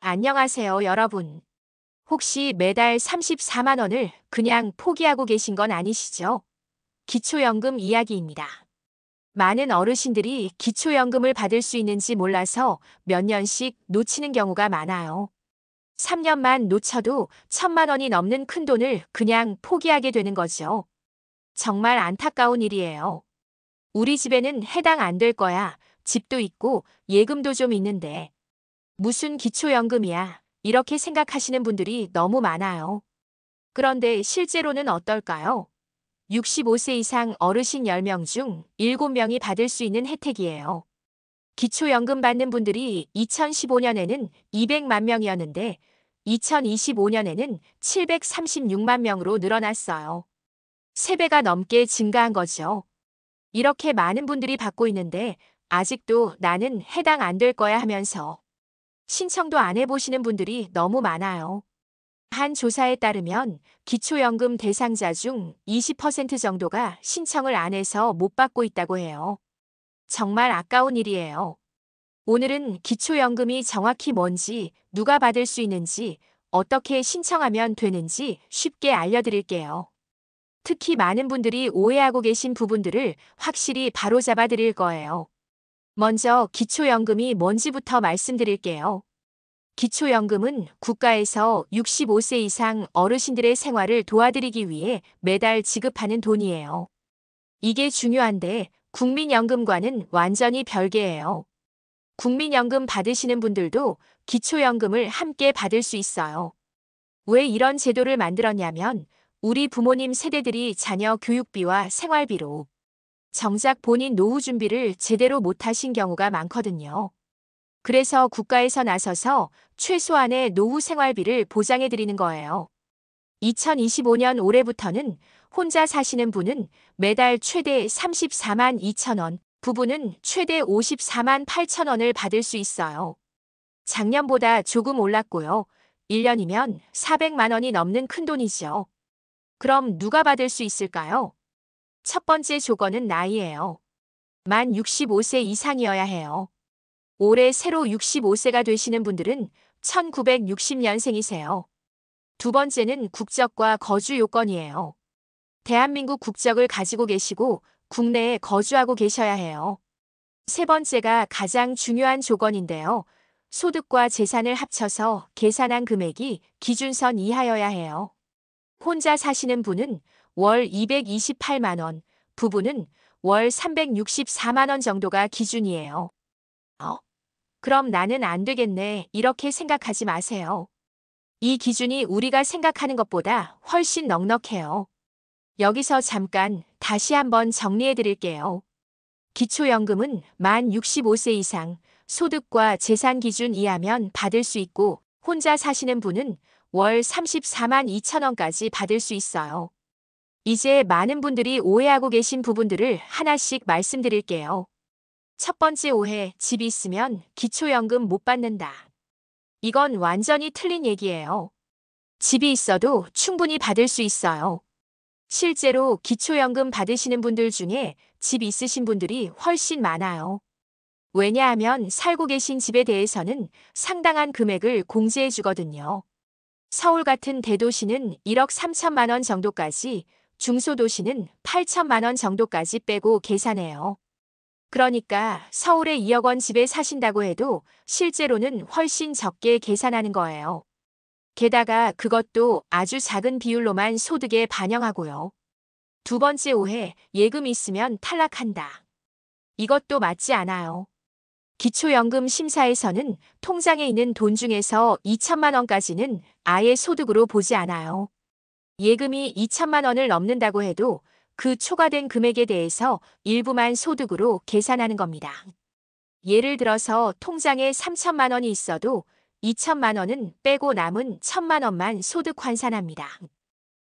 안녕하세요, 여러분. 혹시 매달 34만 원을 그냥 포기하고 계신 건 아니시죠? 기초연금 이야기입니다. 많은 어르신들이 기초연금을 받을 수 있는지 몰라서 몇 년씩 놓치는 경우가 많아요. 3년만 놓쳐도 1,000만 원이 넘는 큰 돈을 그냥 포기하게 되는 거죠. 정말 안타까운 일이에요. 우리 집에는 해당 안 될 거야. 집도 있고 예금도 좀 있는데. 무슨 기초연금이야. 이렇게 생각하시는 분들이 너무 많아요. 그런데 실제로는 어떨까요? 65세 이상 어르신 10명 중 7명이 받을 수 있는 혜택이에요. 기초연금 받는 분들이 2015년에는 200만 명이었는데 2025년에는 736만 명으로 늘어났어요. 3배가 넘게 증가한 거죠. 이렇게 많은 분들이 받고 있는데 아직도 나는 해당 안 될 거야 하면서 신청도 안 해보시는 분들이 너무 많아요. 한 조사에 따르면 기초연금 대상자 중 20% 정도가 신청을 안 해서 못 받고 있다고 해요. 정말 아까운 일이에요. 오늘은 기초연금이 정확히 뭔지, 누가 받을 수 있는지, 어떻게 신청하면 되는지 쉽게 알려드릴게요. 특히 많은 분들이 오해하고 계신 부분들을 확실히 바로잡아 드릴 거예요. 먼저 기초연금이 뭔지부터 말씀드릴게요. 기초연금은 국가에서 65세 이상 어르신들의 생활을 도와드리기 위해 매달 지급하는 돈이에요. 이게 중요한데 국민연금과는 완전히 별개예요. 국민연금 받으시는 분들도 기초연금을 함께 받을 수 있어요. 왜 이런 제도를 만들었냐면 우리 부모님 세대들이 자녀 교육비와 생활비로 정작 본인 노후 준비를 제대로 못하신 경우가 많거든요. 그래서 국가에서 나서서 최소한의 노후 생활비를 보장해 드리는 거예요. 2025년 올해부터는 혼자 사시는 분은 매달 최대 34만 2천 원, 부부는 최대 54만 8천 원을 받을 수 있어요. 작년보다 조금 올랐고요. 1년이면 400만 원이 넘는 큰 돈이죠. 그럼 누가 받을 수 있을까요? 첫 번째 조건은 나이예요. 만 65세 이상이어야 해요. 올해 새로 65세가 되시는 분들은 1960년생이세요. 두 번째는 국적과 거주 요건이에요. 대한민국 국적을 가지고 계시고 국내에 거주하고 계셔야 해요. 세 번째가 가장 중요한 조건인데요. 소득과 재산을 합쳐서 계산한 금액이 기준선 이하여야 해요. 혼자 사시는 분은 월 228만 원, 부부는 월 364만 원 정도가 기준이에요. 그럼 나는 안 되겠네. 이렇게 생각하지 마세요. 이 기준이 우리가 생각하는 것보다 훨씬 넉넉해요. 여기서 잠깐 다시 한번 정리해 드릴게요. 기초연금은 만 65세 이상 소득과 재산 기준 이하면 받을 수 있고 혼자 사시는 분은 월 34만 2천 원까지 받을 수 있어요. 이제 많은 분들이 오해하고 계신 부분들을 하나씩 말씀드릴게요. 첫 번째 오해, 집이 있으면 기초연금 못 받는다. 이건 완전히 틀린 얘기예요. 집이 있어도 충분히 받을 수 있어요. 실제로 기초연금 받으시는 분들 중에 집 있으신 분들이 훨씬 많아요. 왜냐하면 살고 계신 집에 대해서는 상당한 금액을 공제해 주거든요. 서울 같은 대도시는 1억 3천만 원 정도까지, 중소도시는 8천만 원 정도까지 빼고 계산해요. 그러니까 서울에 2억 원 집에 사신다고 해도 실제로는 훨씬 적게 계산하는 거예요. 게다가 그것도 아주 작은 비율로만 소득에 반영하고요. 두 번째 오해, 예금 있으면 탈락한다. 이것도 맞지 않아요. 기초연금 심사에서는 통장에 있는 돈 중에서 2천만 원까지는 아예 소득으로 보지 않아요. 예금이 2천만 원을 넘는다고 해도 그 초과된 금액에 대해서 일부만 소득으로 계산하는 겁니다. 예를 들어서 통장에 3천만 원이 있어도 2천만 원은 빼고 남은 1천만 원만 소득 환산합니다.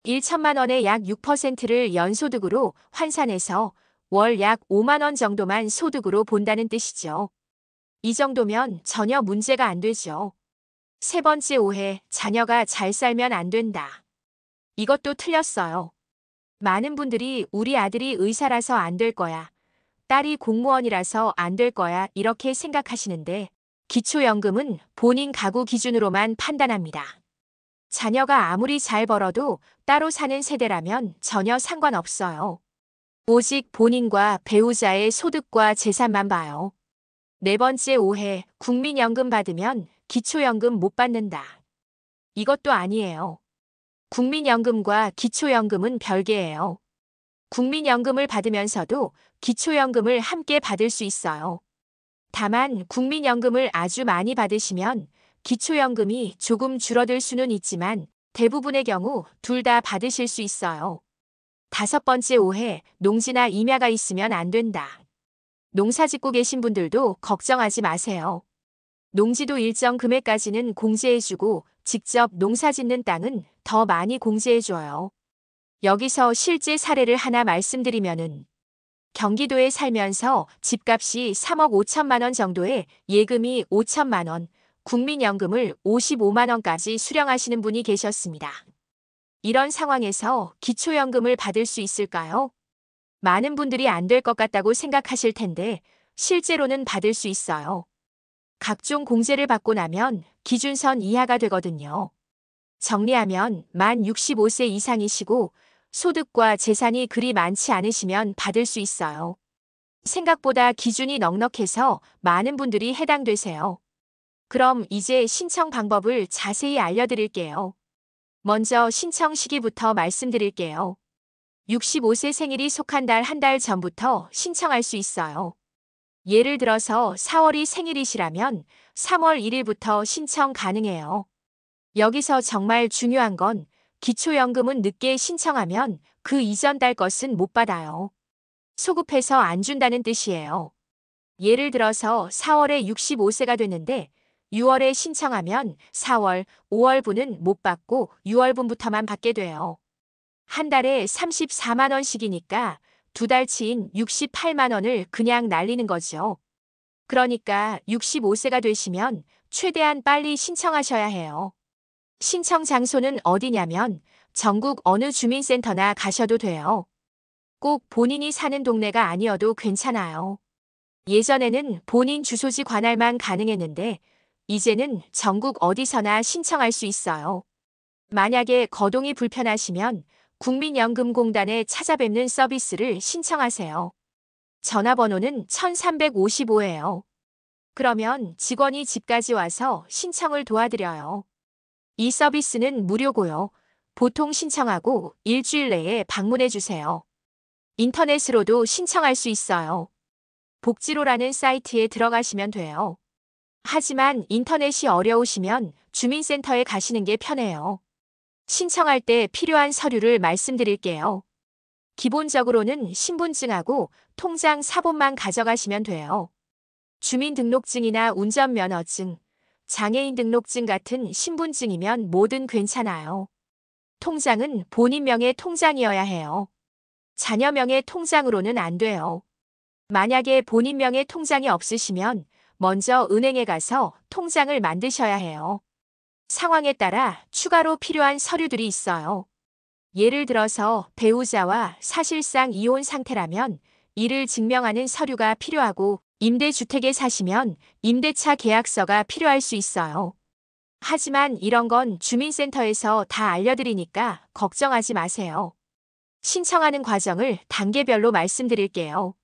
1천만 원의 약 6%를 연소득으로 환산해서 월 약 5만 원 정도만 소득으로 본다는 뜻이죠. 이 정도면 전혀 문제가 안 되죠. 세 번째 오해, 자녀가 잘 살면 안 된다. 이것도 틀렸어요. 많은 분들이 우리 아들이 의사라서 안 될 거야, 딸이 공무원이라서 안 될 거야 이렇게 생각하시는데 기초연금은 본인 가구 기준으로만 판단합니다. 자녀가 아무리 잘 벌어도 따로 사는 세대라면 전혀 상관없어요. 오직 본인과 배우자의 소득과 재산만 봐요. 네 번째 오해, 국민연금 받으면 기초연금 못 받는다. 이것도 아니에요. 국민연금과 기초연금은 별개예요. 국민연금을 받으면서도 기초연금을 함께 받을 수 있어요. 다만 국민연금을 아주 많이 받으시면 기초연금이 조금 줄어들 수는 있지만 대부분의 경우 둘 다 받으실 수 있어요. 다섯 번째 오해, 농지나 임야가 있으면 안 된다. 농사 짓고 계신 분들도 걱정하지 마세요. 농지도 일정 금액까지는 공제해주고 직접 농사 짓는 땅은 더 많이 공제해줘요. 여기서 실제 사례를 하나 말씀드리면은 경기도에 살면서 집값이 3억 5천만 원 정도에 예금이 5천만 원, 국민연금을 55만 원까지 수령하시는 분이 계셨습니다. 이런 상황에서 기초연금을 받을 수 있을까요? 많은 분들이 안 될 것 같다고 생각하실 텐데 실제로는 받을 수 있어요. 각종 공제를 받고 나면 기준선 이하가 되거든요. 정리하면 만 65세 이상이시고 소득과 재산이 그리 많지 않으시면 받을 수 있어요. 생각보다 기준이 넉넉해서 많은 분들이 해당되세요. 그럼 이제 신청 방법을 자세히 알려드릴게요. 먼저 신청 시기부터 말씀드릴게요. 65세 생일이 속한 달 한 달 전부터 신청할 수 있어요. 예를 들어서 4월이 생일이시라면 3월 1일부터 신청 가능해요. 여기서 정말 중요한 건 기초연금은 늦게 신청하면 그 이전 달 것은 못 받아요. 소급해서 안 준다는 뜻이에요. 예를 들어서 4월에 65세가 됐는데 6월에 신청하면 4월, 5월분은 못 받고 6월분부터만 받게 돼요. 한 달에 34만 원씩이니까 두 달치인 68만 원을 그냥 날리는 거죠. 그러니까 65세가 되시면 최대한 빨리 신청하셔야 해요. 신청 장소는 어디냐면 전국 어느 주민센터나 가셔도 돼요. 꼭 본인이 사는 동네가 아니어도 괜찮아요. 예전에는 본인 주소지 관할만 가능했는데 이제는 전국 어디서나 신청할 수 있어요. 만약에 거동이 불편하시면 국민연금공단에 찾아뵙는 서비스를 신청하세요. 전화번호는 1355예요. 그러면 직원이 집까지 와서 신청을 도와드려요. 이 서비스는 무료고요. 보통 신청하고 일주일 내에 방문해 주세요. 인터넷으로도 신청할 수 있어요. 복지로라는 사이트에 들어가시면 돼요. 하지만 인터넷이 어려우시면 주민센터에 가시는 게 편해요. 신청할 때 필요한 서류를 말씀드릴게요. 기본적으로는 신분증하고 통장 사본만 가져가시면 돼요. 주민등록증이나 운전면허증, 장애인 등록증 같은 신분증이면 뭐든 괜찮아요. 통장은 본인 명의 통장이어야 해요. 자녀 명의 통장으로는 안 돼요. 만약에 본인 명의 통장이 없으시면 먼저 은행에 가서 통장을 만드셔야 해요. 상황에 따라 추가로 필요한 서류들이 있어요. 예를 들어서 배우자와 사실상 이혼 상태라면 이를 증명하는 서류가 필요하고 임대주택에 사시면 임대차 계약서가 필요할 수 있어요. 하지만 이런 건 주민센터에서 다 알려드리니까 걱정하지 마세요. 신청하는 과정을 단계별로 말씀드릴게요.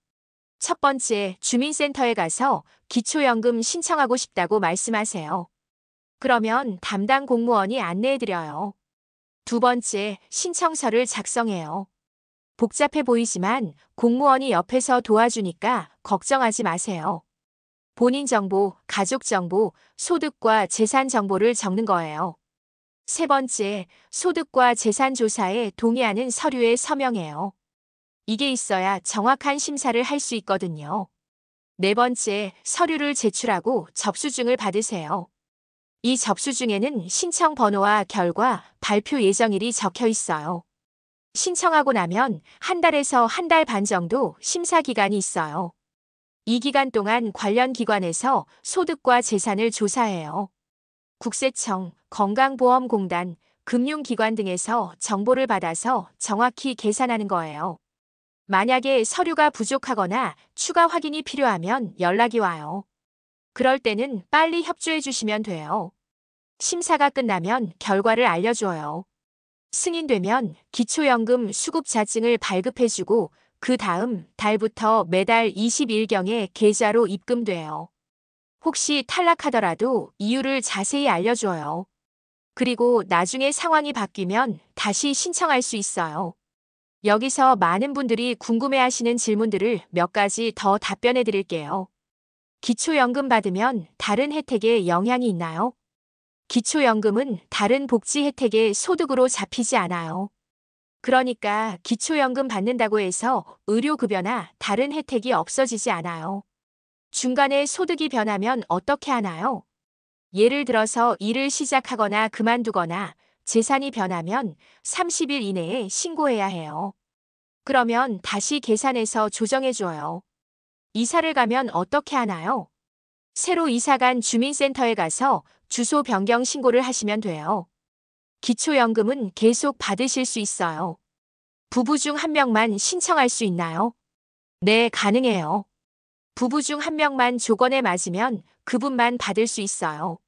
첫 번째, 주민센터에 가서 기초연금 신청하고 싶다고 말씀하세요. 그러면 담당 공무원이 안내해드려요. 두 번째, 신청서를 작성해요. 복잡해 보이지만 공무원이 옆에서 도와주니까 걱정하지 마세요. 본인 정보, 가족 정보, 소득과 재산 정보를 적는 거예요. 세 번째, 소득과 재산 조사에 동의하는 서류에 서명해요. 이게 있어야 정확한 심사를 할 수 있거든요. 네 번째, 서류를 제출하고 접수증을 받으세요. 이 접수증에는 신청 번호와 결과, 발표 예정일이 적혀 있어요. 신청하고 나면 한 달에서 한 달 반 정도 심사 기간이 있어요. 이 기간 동안 관련 기관에서 소득과 재산을 조사해요. 국세청, 건강보험공단, 금융기관 등에서 정보를 받아서 정확히 계산하는 거예요. 만약에 서류가 부족하거나 추가 확인이 필요하면 연락이 와요. 그럴 때는 빨리 협조해 주시면 돼요. 심사가 끝나면 결과를 알려줘요. 승인되면 기초연금 수급자증을 발급해주고 그 다음 달부터 매달 20일경에 계좌로 입금돼요. 혹시 탈락하더라도 이유를 자세히 알려줘요. 그리고 나중에 상황이 바뀌면 다시 신청할 수 있어요. 여기서 많은 분들이 궁금해하시는 질문들을 몇 가지 더 답변해 드릴게요. 기초연금 받으면 다른 혜택에 영향이 있나요? 기초연금은 다른 복지 혜택의 소득으로 잡히지 않아요. 그러니까 기초연금 받는다고 해서 의료급여나 다른 혜택이 없어지지 않아요. 중간에 소득이 변하면 어떻게 하나요? 예를 들어서 일을 시작하거나 그만두거나 재산이 변하면 30일 이내에 신고해야 해요. 그러면 다시 계산해서 조정해줘요. 이사를 가면 어떻게 하나요? 새로 이사간 주민센터에 가서 주소 변경 신고를 하시면 돼요. 기초연금은 계속 받으실 수 있어요. 부부 중 한 명만 신청할 수 있나요? 네, 가능해요. 부부 중 한 명만 조건에 맞으면 그분만 받을 수 있어요.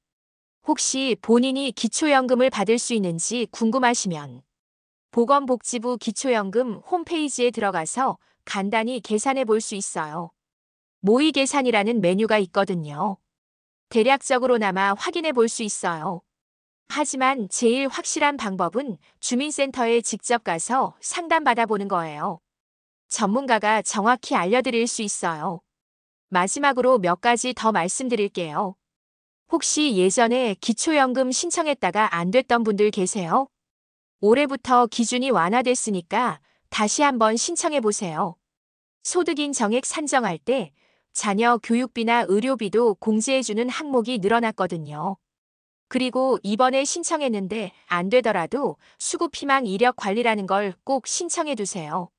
혹시 본인이 기초연금을 받을 수 있는지 궁금하시면 보건복지부 기초연금 홈페이지에 들어가서 간단히 계산해 볼 수 있어요. 모의 계산이라는 메뉴가 있거든요. 대략적으로나마 확인해 볼 수 있어요. 하지만 제일 확실한 방법은 주민센터에 직접 가서 상담받아 보는 거예요. 전문가가 정확히 알려드릴 수 있어요. 마지막으로 몇 가지 더 말씀드릴게요. 혹시 예전에 기초연금 신청했다가 안 됐던 분들 계세요? 올해부터 기준이 완화됐으니까 다시 한번 신청해 보세요. 소득인 정액 산정할 때 자녀 교육비나 의료비도 공제해주는 항목이 늘어났거든요. 그리고 이번에 신청했는데 안 되더라도 수급희망 이력 관리라는 걸 꼭 신청해 두세요.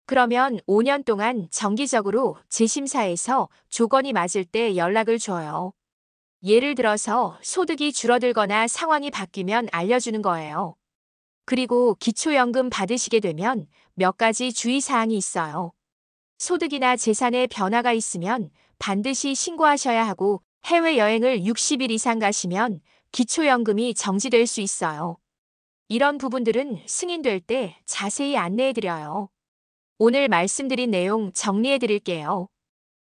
그러면 5년 동안 정기적으로 재심사에서 조건이 맞을 때 연락을 줘요. 예를 들어서 소득이 줄어들거나 상황이 바뀌면 알려주는 거예요. 그리고 기초연금 받으시게 되면 몇 가지 주의사항이 있어요. 소득이나 재산에 변화가 있으면 반드시 신고하셔야 하고 해외여행을 60일 이상 가시면 기초연금이 정지될 수 있어요. 이런 부분들은 승인될 때 자세히 안내해드려요. 오늘 말씀드린 내용 정리해드릴게요.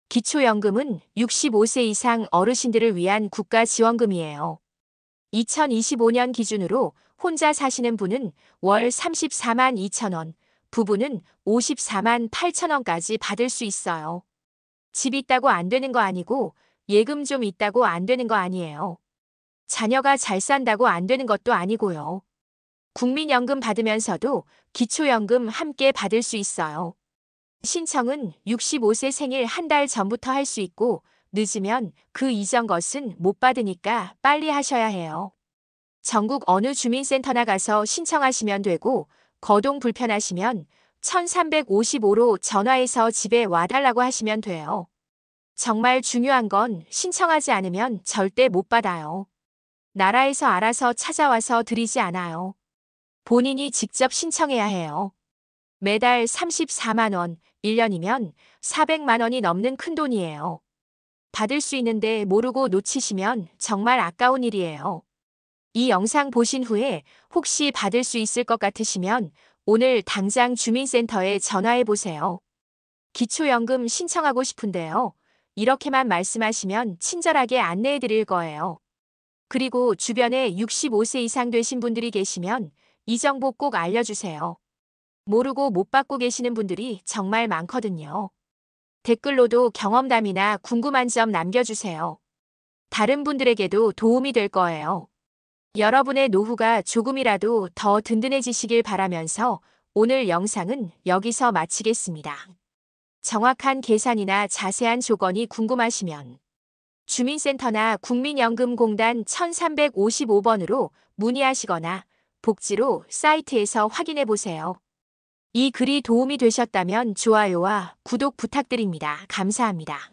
기초연금은 65세 이상 어르신들을 위한 국가지원금이에요. 2025년 기준으로 혼자 사시는 분은 월 34만 2천 원, 부부는 54만 8천 원까지 받을 수 있어요. 집 있다고 안 되는 거 아니고 예금 좀 있다고 안 되는 거 아니에요. 자녀가 잘 산다고 안 되는 것도 아니고요. 국민연금 받으면서도 기초연금 함께 받을 수 있어요. 신청은 65세 생일 한 달 전부터 할 수 있고 늦으면 그 이전 것은 못 받으니까 빨리 하셔야 해요. 전국 어느 주민센터나 가서 신청하시면 되고 거동 불편하시면 1355로 전화해서 집에 와달라고 하시면 돼요. 정말 중요한 건 신청하지 않으면 절대 못 받아요. 나라에서 알아서 찾아와서 드리지 않아요. 본인이 직접 신청해야 해요. 매달 34만 원, 1년이면 400만 원이 넘는 큰돈이에요. 받을 수 있는데 모르고 놓치시면 정말 아까운 일이에요. 이 영상 보신 후에 혹시 받을 수 있을 것 같으시면 오늘 당장 주민센터에 전화해 보세요. 기초연금 신청하고 싶은데요. 이렇게만 말씀하시면 친절하게 안내해 드릴 거예요. 그리고 주변에 65세 이상 되신 분들이 계시면 이 정보 꼭 알려주세요. 모르고 못 받고 계시는 분들이 정말 많거든요. 댓글로도 경험담이나 궁금한 점 남겨주세요. 다른 분들에게도 도움이 될 거예요. 여러분의 노후가 조금이라도 더 든든해지시길 바라면서 오늘 영상은 여기서 마치겠습니다. 정확한 계산이나 자세한 조건이 궁금하시면 주민센터나 국민연금공단 1355번으로 문의하시거나 복지로 사이트에서 확인해 보세요. 이 글이 도움이 되셨다면 좋아요와 구독 부탁드립니다. 감사합니다.